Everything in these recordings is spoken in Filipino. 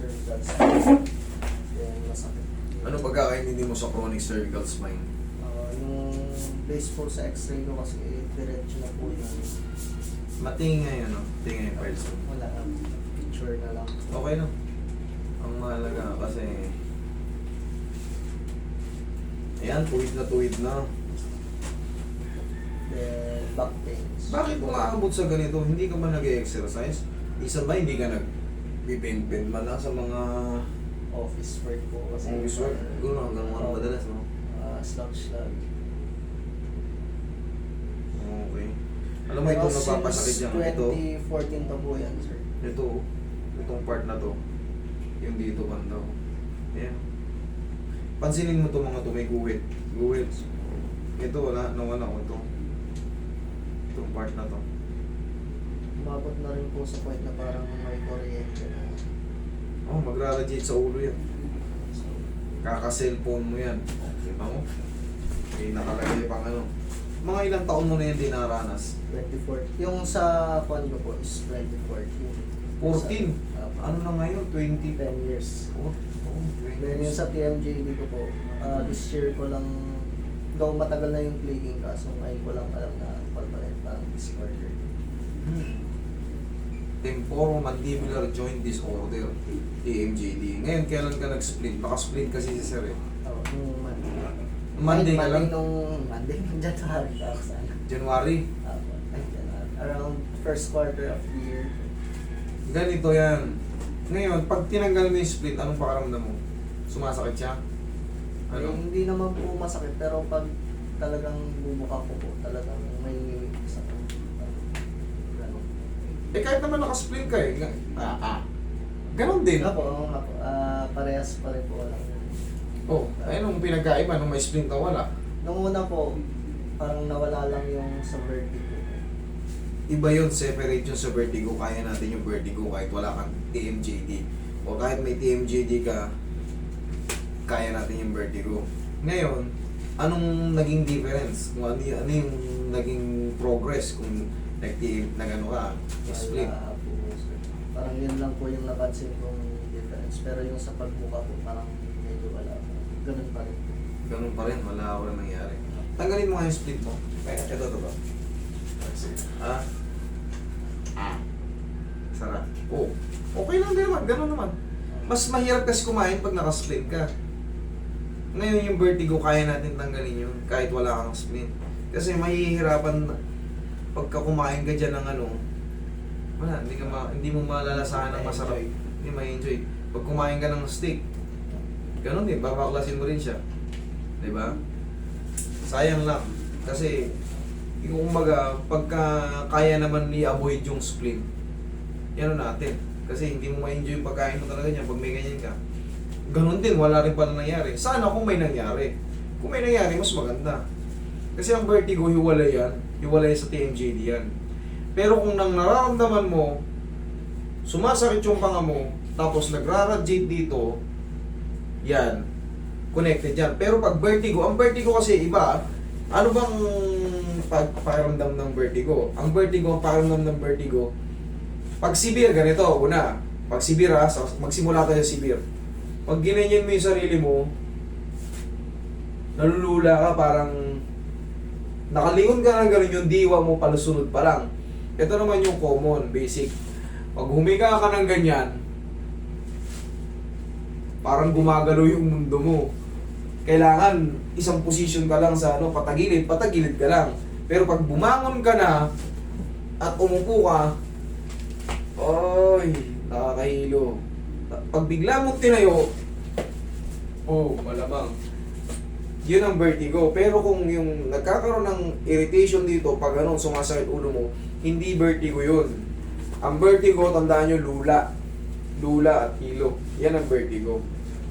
cervical spine. Then masakit. Ano pagkakaintindi mo sa chronic cervical spine? Yung base po sa x-ray ko kasi diretso na po yung Matingin ngayon, no? Tingin yung files mo. wala picture na lang. Okay lang. Ang mahalaga kasi... Ayan, tuwid na. Then back pains. Bakit umaabot sa ganito? Hindi ka ba nag-exercise? Isa ba hindi ka nag-bend man lang sa mga Office work po kasi. office work? Siguro hanggang ano madalas, no? Slouch lang. Okay. Alam mo itong nagpapasakit dyan. Ito, 2014 pa po yan, sir. itong part na to. Yung dito banda. Ayan. Pansinin mo itong mga to, may guhit. Guhit. Ito wala, nawala ko ito. Itong part na to. Umabot na rin po sa point na parang may kuryente na. Oh, magra-radiate sa ulo yan. So, Kaka-cellphone mo yan. Kita mo? May nakalagay pang ano. Mga ilang taon mo na yan dinaranas? 24. Yung sa condo po is 2014. 14? Ano na ngayon? 20? 10 years. Oh, 20. Then yung sa TMJD ko po, this year ko lang, though matagal na yung plaguing kaso ngayon ko lang alam na parang disorder. Temporomandibular joint disorder, TMJD. Ngayon, kailan ka nag-split? Naka-split kasi si Sir eh. Nung Monday ka lang? Monday nung January tapos ano. January. Around first quarter of the year. Ganito yan. Ngayon, pag tinanggal mo yung split, anong pakaramdam mo? Sumasakit siya? Eh, Ano? hindi naman po masakit pero pag talagang bubuka ko po, talagang may sakit. Ganun. Eh kahit naman naka-split ka eh. Ganon din. Oo nga po. Parehas pa rin po lang. Oh, ayun ang pinagkaiba nung may split na wala. Nung una po, parang nawala lang yung sa vertigo. Iba yun, separate yun sa vertigo. Kaya natin yung vertigo kahit wala kang TMJD. O kahit may TMJD ka, kaya natin yung vertigo. Ngayon, anong naging difference? Kung ano yung naging progress kung nag-ano ka, split. Wala po, sir. Parang yun lang po yung napansin kong difference. Pero yung sa pagbuka po, parang medyo wala po. Ganun pa rin. Ganun pa rin, wala wala nangyari. Tanggalin mo nga yung split mo. Kaya, ito. Sarap. Oh, okay lang din naman, ganun naman. Mas mahirap kasi kumain pag naka-split ka. Ngayon yung vertigo, kaya natin tanggalin yun kahit wala kang split. Kasi mahihirapan pagka kumain ka dyan ng ano, wala, hindi mo malalasahan ng masarap. Hindi ma-enjoy. Pag kumain ka ng steak, ganun din, babaklasin mo rin siya. Diba? Sayang lang. Kasi, yung kumbaga, pagka kaya naman i-avoid yung split, yan natin. Kasi hindi mo ma-enjoy yung pagkain mo talaga niya pag may ganyan ka. Ganun din, wala rin pala nangyari. Sana kung may nangyari. Kung may nangyari, mas maganda. Kasi ang vertigo, hiwalay yan. Hiwalay sa TMJD yan. Pero kung nang nararamdaman mo, sumasakit yung panga mo, tapos nagra-radiate dito, yan, connected yan. Pero pag vertigo, ang vertigo kasi iba, ano bang pakiramdam ng vertigo? Ang vertigo, ang pakiramdam ng vertigo, pag severe, ganito, una, pag severe magsimula tayo sa severe. Pag ginanyan mo yung sarili mo, nalulula ka, parang nakalingon ka ng gano'n, yung diwa mo palusunod pa lang. Ito naman yung common, basic. Pag humiga ka ng ganyan, parang gumagalo yung mundo mo. Kailangan isang position ka lang sa patagilid ka lang. Pero pag bumangon ka na at umupo ka, oy, nakakahilo. Pag bigla mong tinayo, malamang. Yun ang vertigo. Pero kung yung nagkakaroon ng irritation dito, pag sumasakit ulo mo, hindi vertigo yun. Ang vertigo, tandaan nyo, lula. Lula at hilo. Yan ang vertigo.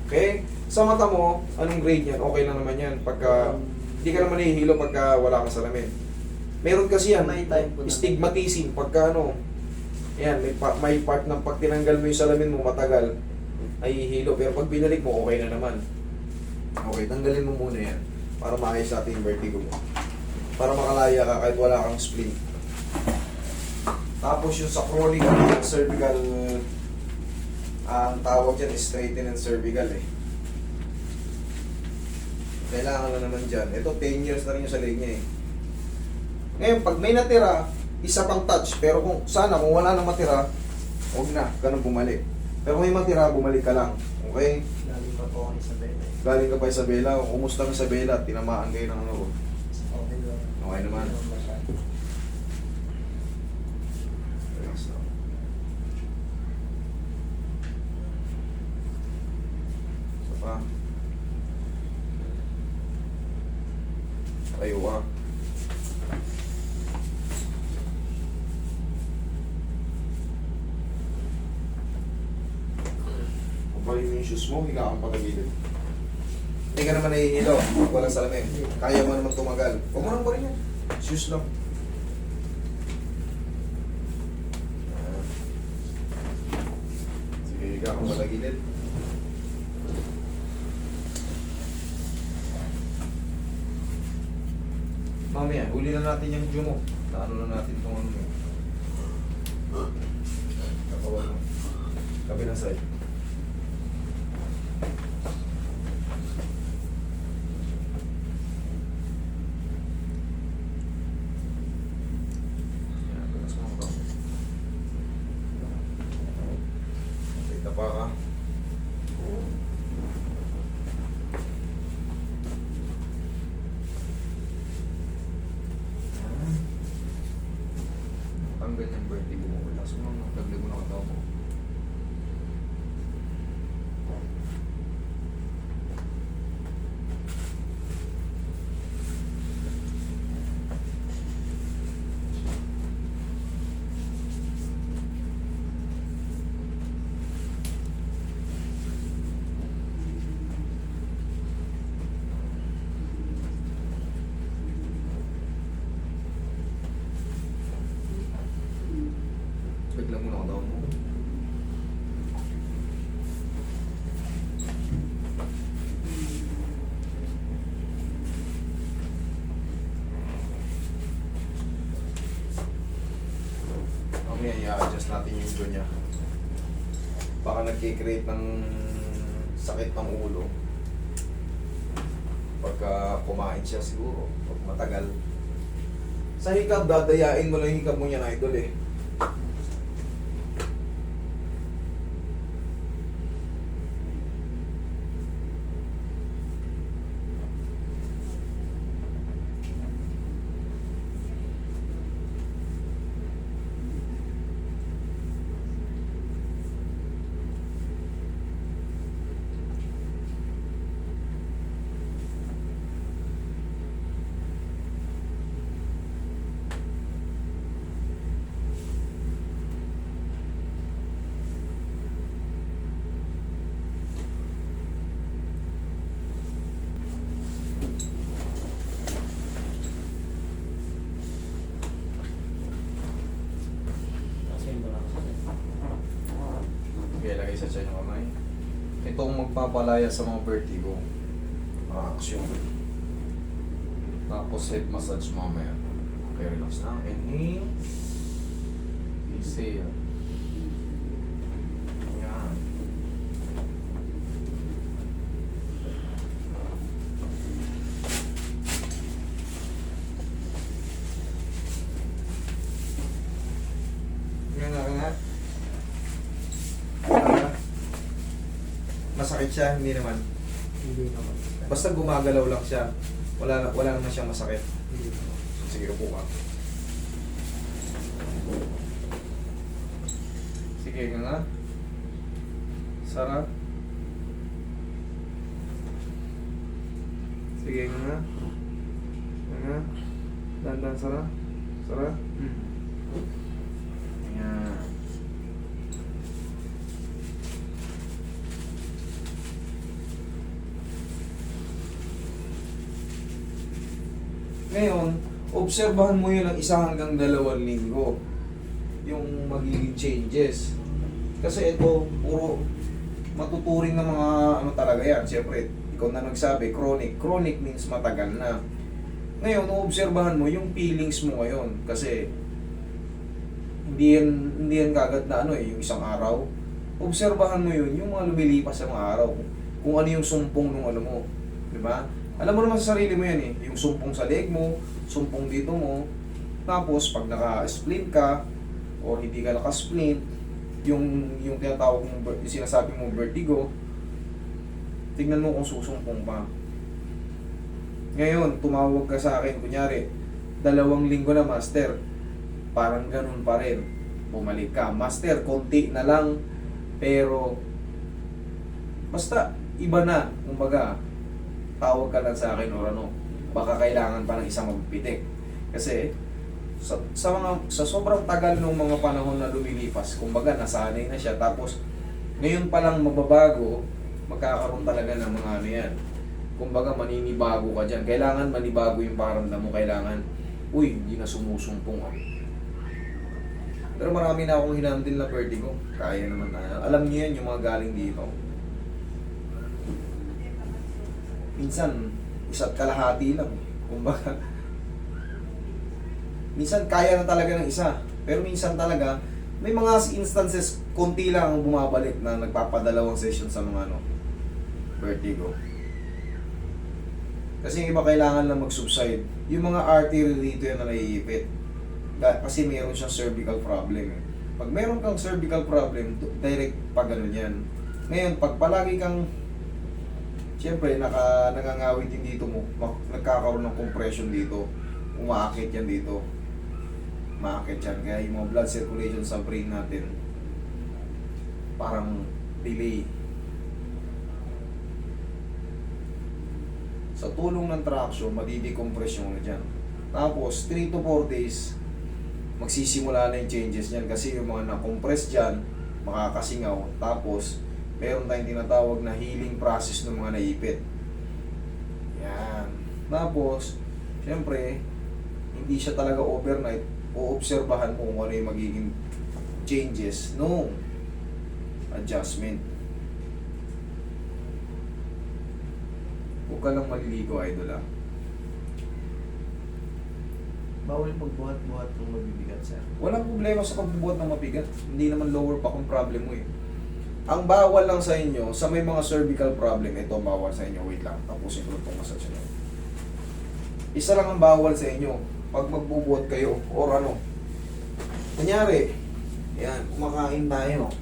Okay? Sa mata mo, anong grade yan? Okay lang naman yan. Pagka, hindi ka naman nahihilo pagka wala kang salamin. Meron kasi yan, May time po stigmatism. Pagka yan, may part ng pag tinanggal mo yung salamin mo matagal, ay hihilo. Pero pag binalik mo, okay na naman. Okay, tanggalin mo muna yan para maayos natin yung vertigo mo. Para makalaya ka kahit wala kang spleen. Tapos yung sa chronic cervical Ang tawag dyan is straighten and cervical eh. Kailangan na naman dyan. Ito, 10 years na rin yung sa leg niya eh. Ngayon, pag may natira, isa pang touch. Pero kung sana, kung wala nang matira, huwag na, ganun bumalik. Pero kung may matira, bumalik ka lang. Okay? Galing pa po ako sa Isabela. Galing ka pa Isabela, o kumusta ang Isabela, tinamaan kayo ng ano. Okay lang. Okay naman. Hindi masyado. Relax lang. Isa pa. Tayo ka. Kumpalin mo yung shoes mo, higa kang patagilid. Hindi ka naman nahihilo, walang salamin. Kaya mo naman tumagal. Huwag mo nang rin yan. Shoes lang. Sige, higa kang patagilid. Mamaya, huli na natin yung Diyo mo. Naano na natin itong ano mo. Kapawan mo. Kabilang side. Yan, bilas mo ako. Kita pa ka. Tanggal yung vertigo mo. Relax mo lang. Dagdag mo na katawa mo. Biglang mo na katawa mo. Mamaya i-adjust natin yung jaw niya. Baka nagkikreate ng sakit ng ulo. Pagka kumain siya siguro, pag matagal. Sa hikab, dadayain mo lang yung hikab mo niya na idol eh. Kasi yun lang ako. Okay, lagay sa tiyan yung kamay. Itong magpapalaya sa mga vertigo. Action. Tapos head massage mamaya. Okay, relax na. Inhale. Exhale. Yan. Yan nga. Masakit siya, hindi naman. Hindi naman. Basta gumagalaw lang siya. Wala naman siyang masakit. Hindi naman. Sige, upo ka. Sige nga. Sarap. Sige nga. Nga. Dandan, sarap. Sarap. Yan. Ngayon, obserbahan mo yun ng 1 hanggang 2 linggo. Yung magiging changes. Kasi ito, puro matuturing ng mga ano talaga yan. Siyempre, ikaw na nagsabi, chronic. Chronic means matagal na. Ngayon, obserbahan mo yung feelings mo ngayon. Kasi, hindi yan kagad na ano eh, yung isang araw. obserbahan mo yun, yung mga lumilipas sa mga araw. Kung ano yung sumpong nung ano mo. Di ba? Alam mo naman sa sarili mo yan eh. Yung sumpong sa leg mo, sumpong dito mo. Tapos, pag naka-splint ka, o hindi ka naka-splint, yung tinatawag mong, yung sinasabi mong vertigo, tignan mo kung susumpong pa. Ngayon, tumawag ka sa akin, kunyari, 2 linggo na, master, parang ganun pa rin. Bumalik ka, master, konti na lang, pero, basta, iba na, kumbaga, tawag ka lang sa akin or ano, baka kailangan pa ng isang magpitik. Kasi, sa sobrang tagal ng mga panahon na lumilipas, kumbaga, nasanay na siya, tapos, ngayon pa lang mababago, magkakaroon talaga ng mga ano yan. Kumbaga, maninibago ka dyan. Kailangan manibago yung pakiramdam mo. Kailangan, uy, hindi na sumusumpong ah. Pero marami na akong hinandil na vertigo. Kaya naman na. Alam niyo yan, yung mga galing dito. Minsan, 1 kalahati lang. Kumbaga, minsan kaya na talaga ng isa. Pero minsan talaga, may mga instances, konti lang ang bumabalik na nagpapadalawang session sa mga ano, vertigo. Kasi yung iba kailangan lang mag-subside. Yung mga artery dito yan na naiipit. Kasi meron siyang cervical problem eh. Pag meron kang cervical problem, direct pag ganun yan. Ngayon, pag palagi kang siyempre, nangangawit yung dito mo, nagkakaroon ng compression dito, umaakit yan dito. Umaakit yan. Kaya yung mga blood circulation sa brain natin, parang delay. Sa tulong ng traction, madidecompress yung ano dyan. Tapos, 3 to 4 days, magsisimula na yung changes niyan kasi yung mga na-compress dyan, makakasingaw. Tapos, meron tayong tinatawag na healing process ng mga naipit. Yan. Tapos, syempre, hindi siya talaga overnight. Oobserbahan mo kung ano yung magiging changes no adjustment. Huwag ka lang maliligo, idol ah. Bawal pagbuhat-buhat ng mabibigat, sir. Walang problema sa pagbubuhat ng mabigat. Hindi naman lower back ang problem mo eh. Ang bawal lang sa inyo, sa may mga cervical problem, ito bawal sa inyo. Wait lang, tapusin ko itong massage nyo. Isa lang ang bawal sa inyo, pag magbubuhat kayo, or ano. Kunyari, yan, kumakain tayo.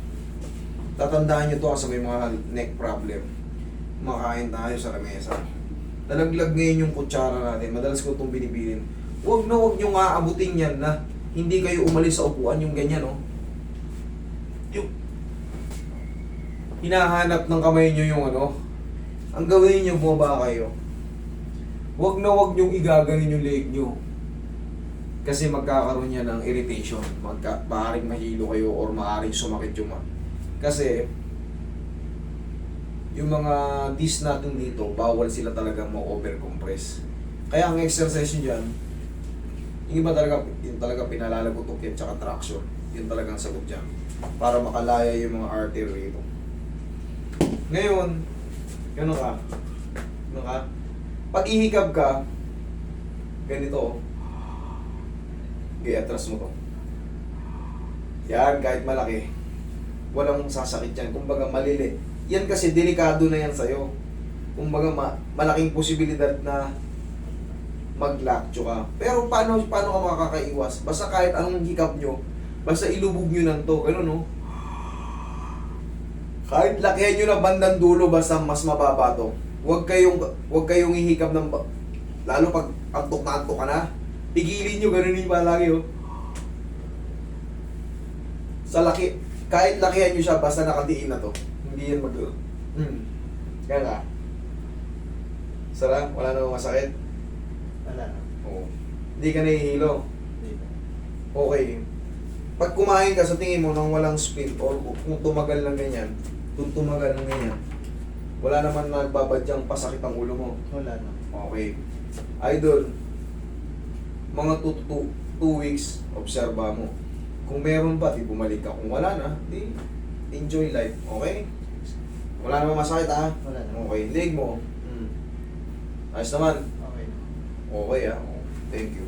Tatandaan nyo to sa may mga neck problem. Kumakain tayo sa lamesa. Nalaglag ngayon yung kutsara natin. Madalas ko itong binibilin. Huwag nyo nga abutin yan na hindi kayo umalis sa upuan yung ganyan, oh. Yung hinahanap ng kamay nyo yung ano. Ang gawin nyo, bumaba kayo. Huwag nyong igaganin yung leg nyo. Kasi magkakaroon yan ng irritation. Maaaring mahilo kayo or maaaring sumakit yung kasi yung mga disc natin dito, bawal sila talagang ma-overcompress. Kaya ang exercise nyo dyan, yung iba talaga, yun talaga pinalalagutok yan, tsaka traction. Yun talagang sagot dyan. Para makalaya yung mga artery dito. Ngayon, gano'n ka? Gano'n ka? Pag ihikab ka, ganito, i-atras mo to. Yan, kahit malaki, walang sasakit yan. Kumbaga, malili. Yan kasi delikado na yan sa'yo. Kumbaga, malaking posibilidad na mag-lactyo ka. Pero paano ka makakaiwas? Basta kahit anong hikap nyo, basta ilubog nyo lang to. Ganun, no? Kahit lakihan nyo na bandang dulo, basta mas mababa to. Huwag kayong ihikap ng... Lalo pag antok na antok ka na, pigilin nyo, ganun yung palagi, oh. Sa laki, kahit lakihan nyo siya, basta nakatiin na to. Hindi yan Kaya ka. Sarap, wala namang masakit. Wala na. Oo. Hindi ka nahihilo. Dito. Okay. Pag kumain ka sa tingin mo nang walang spin or kung tumagal ng ganyan, wala naman nagbabadyang pasakit ang ulo mo. Wala na. Okay. Idol, mga 2 weeks, obserba mo. Kung meron pa, di bumalik ka. Kung wala na, di enjoy life. Okay? Wala namang masakit ha? Wala na. Okay. Leg mo. Ayos naman. Okay na. Okay ah. Thank you.